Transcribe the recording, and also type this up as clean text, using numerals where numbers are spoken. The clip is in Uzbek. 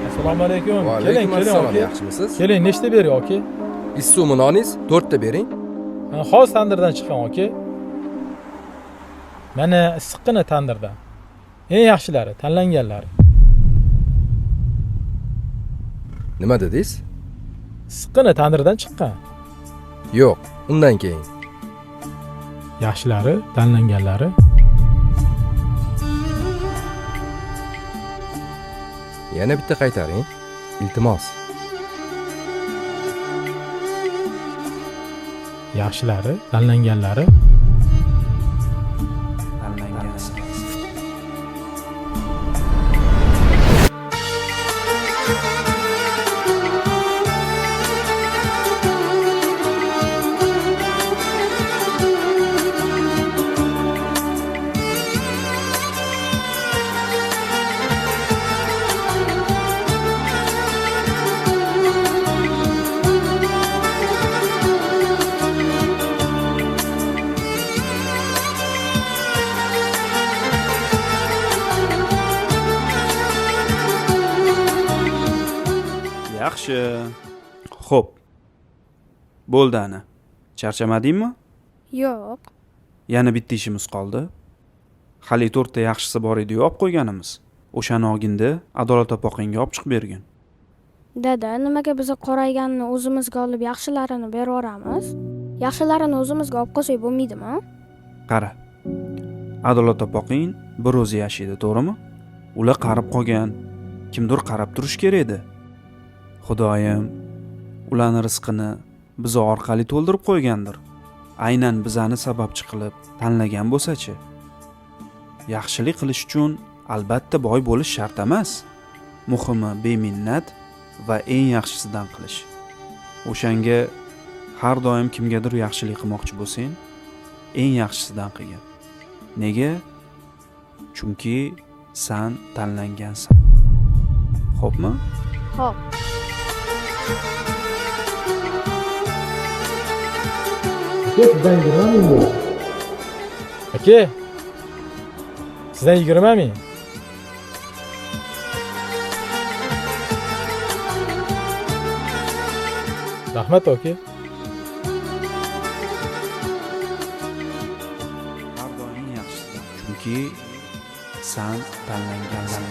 Assalomu alaykum. Va Keling, alaykum keling assalom, aka. yaxshimisiz? Keling, nechta bering aka? Issiqmi noningiz? 4 ta bering. Xos tandirdan chiqqan aka. Mana issiqqina tandirdan. Eng yaxshilari, tanlanganlari. Nima dedingiz? Issiqqina tandirdan chiqqan. Yo'q, undan keyin. Yaxshilari, tanlanganlari. Yana bitta qaytaring. Iltimos. Yaxshilari, tanlanganlari. Yaxshi. Xo'p. Bo'ldi ana. Charchamadingmi? Yo'q. Yana bitta ishimiz qoldi. Hali 4 ta yaxshisi bor edi, olib qo'yganimiz. O'shani olginda Adolat opoqingga olib chiqib bergin. Dada, nimaga biz qorayganni o'zimizga olib yaxshilarini berib yuboramiz? Yaxshilarini o'zimizga olib qo'ysak bo'lmaydimi? Qara. Adolat opoqing bir o'zi yashaydi, to'g'rimi? Ular qarib qolgan. Kimdir qarab turish kerak edi. Xudoyim ularning rizqini biz orqali to'ldirib qo'ygandir. Aynan bizani sababchi qilib tanlagan bo'lsa-chi. Yaxshilik qilish uchun albatta boy bo'lish shart emas. Muhimi beminnat va eng yaxshisidan qilish. O'shanga har doim kimgadir yaxshilik qilmoqchi bo'lsang, eng yaxshisidan qilgin. Nega? Chunki sen tanlangansan. Xo'pmi? Xo'p. Sizdan 20 ming. Aka. Sizdan 20 ming. Rahmat aka. Har doim yaxshisidan. Chunki sen tanlangansan.